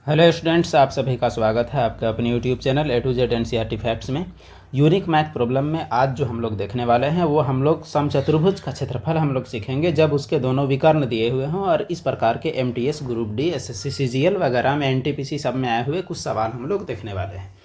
Hello students, आप सभी का स्वागत है आपके अपने YouTube channel A to Z NCERT facts में। यूनिक मैथ प्रॉब्लम में आज जो हम लोग देखने वाले हैं वो हम लोग समचतुर्भुज का क्षेत्रफल हम लोग सीखेंगे जब उसके दोनों विकर्ण दिए हुए हों और इस प्रकार के MTS group D SSC CGL वगैरह में NTPC सब में आए हुए कुछ सवाल हम लोग देखने वाले हैं।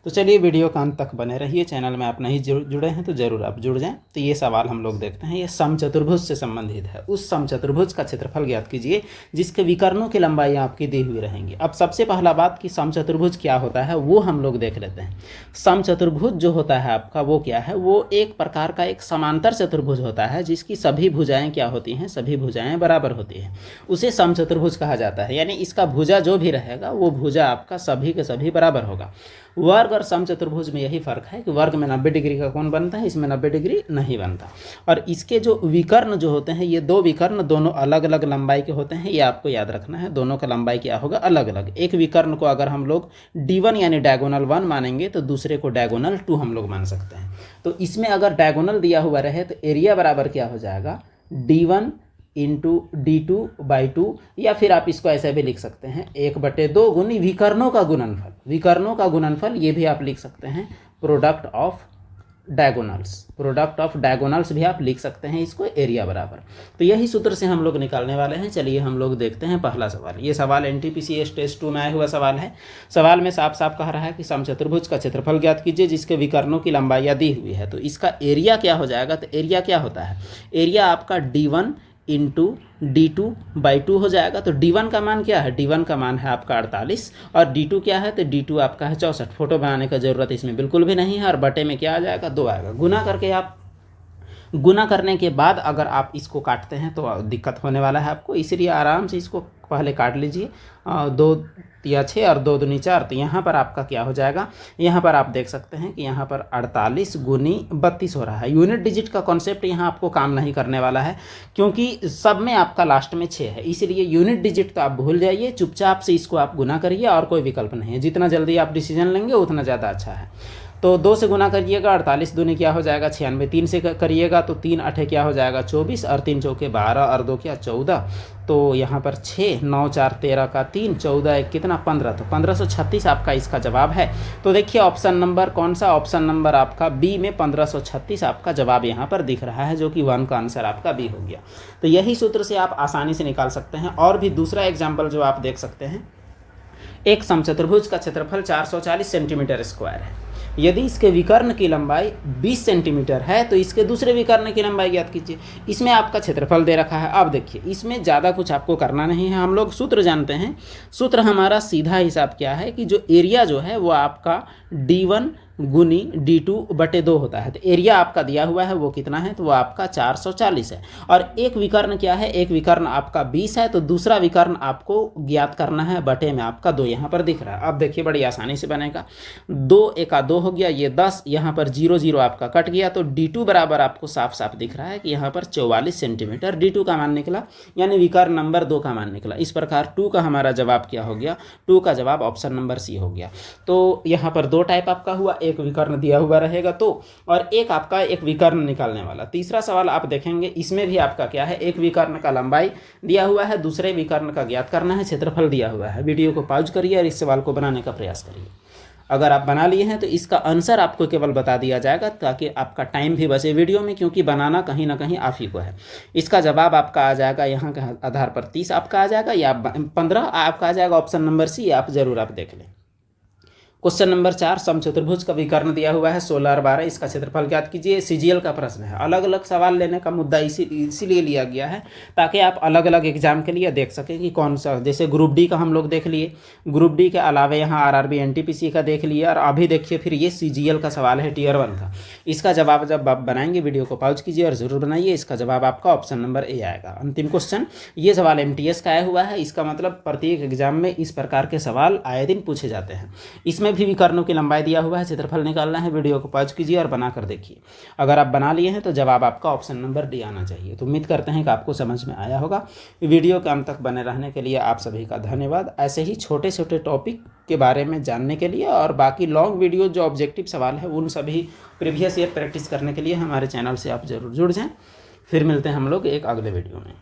तो चलिए वीडियो का अंत तक बने रहिए। चैनल में आप नहीं जुड़े हैं तो ज़रूर आप जुड़ जाएं। तो ये सवाल हम लोग देखते हैं, ये समचतुर्भुज से संबंधित है। उस समचतुर्भुज का क्षेत्रफल ज्ञात कीजिए जिसके विकर्णों की लंबाई आपकी दी हुई रहेंगी। अब सबसे पहला बात कि समचतुर्भुज क्या होता है वो हम लोग देख लेते हैं। समचतुर्भुज जो होता है आपका वो क्या है, वो एक प्रकार का एक समांतर चतुर्भुज होता है जिसकी सभी भुजाएं क्या होती हैं, सभी भुजाएं बराबर होती हैं। उसे समचतुर्भुज कहा जाता है, यानी इसका भुजा जो भी रहेगा वो भुजा आपका सभी के सभी बराबर होगा। वर्ग और समचतुर्भुज में यही फर्क है कि वर्ग में 90 डिग्री का कोण बनता है, इसमें 90 डिग्री नहीं बनता। और इसके जो विकर्ण जो होते हैं, ये दो विकर्ण दोनों अलग अलग लंबाई के होते हैं, ये आपको याद रखना है। दोनों का लंबाई क्या होगा, अलग अलग। एक विकर्ण को अगर हम लोग D1 यानी डायगोनल 1 मानेंगे तो दूसरे को डायगोनल 2 हम लोग मान सकते हैं। तो इसमें अगर डायगोनल दिया हुआ रहे तो एरिया बराबर क्या हो जाएगा, D1 इंटू D2/2, या फिर आप इसको ऐसे भी लिख सकते हैं 1/2 गुनी विकर्णों का गुणनफल। विकर्णों का गुणनफल ये भी आप लिख सकते हैं product of diagonals. Product of diagonals भी आप लिख सकते हैं इसको, एरिया बराबर। तो यही सूत्र से हम लोग निकालने वाले हैं। चलिए हम लोग देखते हैं पहला सवाल। ये सवाल NTPC टेस्ट 2 में आया हुआ सवाल है। सवाल में साफ साफ कह रहा है कि समचतुर्भुज का क्षेत्रफल ज्ञात कीजिए जिसके विकर्णों की लंबाइयाँ दी हुई है। तो इसका एरिया क्या हो जाएगा, तो एरिया क्या होता है, एरिया आपका D1 इंटू D2/2 हो जाएगा। तो D1 का मान क्या है, D1 का मान है आपका 48 और D2 क्या है, तो D2 आपका है 64। फोटो बनाने का ज़रूरत इसमें बिल्कुल भी नहीं है। और बटे में क्या आ जाएगा, 2 आएगा। गुना करने के बाद अगर आप इसको काटते हैं तो दिक्कत होने वाला है आपको, इसलिए आराम से इसको पहले काट लीजिए। 2 या 6 और 2 दूनी 4। तो यहाँ पर आपका क्या हो जाएगा, यहाँ पर आप देख सकते हैं कि यहाँ पर 48 गुनी 32 हो रहा है। यूनिट डिजिट का कॉन्सेप्ट यहाँ आपको काम नहीं करने वाला है क्योंकि सब में आपका लास्ट में 6 है, इसलिए यूनिट डिजिट तो आप भूल जाइए। चुपचाप से इसको आप गुना करिए और कोई विकल्प नहीं है। जितना जल्दी आप डिसीजन लेंगे उतना ज़्यादा अच्छा है। तो 2 से गुना करिएगा, 48 दूनी क्या हो जाएगा 96। 3 से करिएगा तो 3 8 क्या हो जाएगा 24 और 3 चौके 12 और 2 क्या 14। तो यहाँ पर 6 9 4 13 का 3 14 1 कितना 15। तो 1536 आपका इसका जवाब है। तो देखिए ऑप्शन नंबर कौन सा, ऑप्शन नंबर आपका बी में 1536 आपका जवाब यहाँ पर दिख रहा है, जो कि 1 का आंसर आपका बी हो गया। तो यही सूत्र से आप आसानी से निकाल सकते हैं। और भी दूसरा एग्जाम्पल जो आप देख सकते हैं, एक समचतुर्भुज का क्षेत्रफल 440 सेंटीमीटर स्क्वायर है। यदि इसके विकर्ण की लंबाई 20 सेंटीमीटर है तो इसके दूसरे विकर्ण की लंबाई ज्ञात कीजिए। इसमें आपका क्षेत्रफल दे रखा है। अब देखिए इसमें ज़्यादा कुछ आपको करना नहीं है, हम लोग सूत्र जानते हैं। सूत्र हमारा सीधा हिसाब क्या है कि जो एरिया जो है वो आपका D1 गुनी D2/2 होता है। तो एरिया आपका दिया हुआ है वो कितना है, तो वो आपका 440 है। और एक विकर्ण क्या है, एक विकर्ण आपका 20 है, तो दूसरा विकर्ण आपको ज्ञात करना है, बटे में आपका 2 यहाँ पर दिख रहा है। अब देखिए बड़ी आसानी से बनेगा। 2 1 2 हो गया, ये 10, यहाँ पर 0 0 आपका कट गया। तो D2 बराबर आपको साफ साफ दिख रहा है कि यहाँ पर 44 सेंटीमीटर D2 का मान निकला, यानी विकर्ण नंबर 2 का मान निकला। इस प्रकार 2 का हमारा जवाब क्या हो गया, 2 का जवाब ऑप्शन नंबर सी हो गया। तो यहाँ पर 2 टाइप आपका हुआ, एक विकर्ण दिया हुआ रहेगा तो, और एक आपका एक विकर्ण निकालने वाला। तीसरा सवाल आप देखेंगे, इसमें भी आपका क्या है, एक विकर्ण का लंबाई दिया हुआ है, दूसरे विकर्ण का ज्ञात करना है, क्षेत्रफल दिया हुआ है। वीडियो को पॉज करिए और इस सवाल को बनाने का प्रयास करिए। अगर आप बना लिए हैं तो इसका आंसर आपको केवल बता दिया जाएगा ताकि आपका टाइम भी बचे वीडियो में, क्योंकि बनाना कहीं ना कहीं आप ही को है। इसका जवाब आपका आ जाएगा यहाँ के आधार पर 30 आपका आ जाएगा, या 15 आपका आ जाएगा। ऑप्शन नंबर सी आप जरूर आप देख लें। क्वेश्चन नंबर 4, समचतुर्भुज का विकर्ण दिया हुआ है 16 और 12, इसका क्षेत्रफल ज्ञात कीजिए। CGL का प्रश्न है। अलग अलग सवाल लेने का मुद्दा इसीलिए लिया गया है ताकि आप अलग अलग एग्जाम के लिए देख सकें कि कौन सा, जैसे ग्रुप डी का हम लोग देख लिए, ग्रुप डी के अलावा यहाँ RRB NTPC का देख लिया, और अभी देखिए फिर ये CGL का सवाल है Tier 1 का। इसका जवाब जब आप बनाएंगे वीडियो को पॉज कीजिए और ज़रूर बनाइए। इसका जवाब आपका ऑप्शन नंबर ए आएगा। अंतिम क्वेश्चन, ये सवाल MTS का आया हुआ है। इसका मतलब प्रत्येक एग्जाम में इस प्रकार के सवाल आए दिन पूछे जाते हैं। इसमें भी विकर्णों की लंबाई दिया हुआ है, क्षेत्रफल निकालना है। वीडियो को पॉज कीजिए और बनाकर देखिए। अगर आप बना लिए हैं तो जवाब आपका ऑप्शन नंबर डी आना चाहिए। तो उम्मीद करते हैं कि आपको समझ में आया होगा। वीडियो के अंत तक बने रहने के लिए आप सभी का धन्यवाद। ऐसे ही छोटे छोटे टॉपिक के बारे में जानने के लिए और बाकी लॉन्ग वीडियो जो ऑब्जेक्टिव सवाल है उन सभी प्रीवियस ईयर प्रैक्टिस करने के लिए हमारे चैनल से आप जरूर जुड़ जाएँ। फिर मिलते हैं हम लोग एक अगले वीडियो में।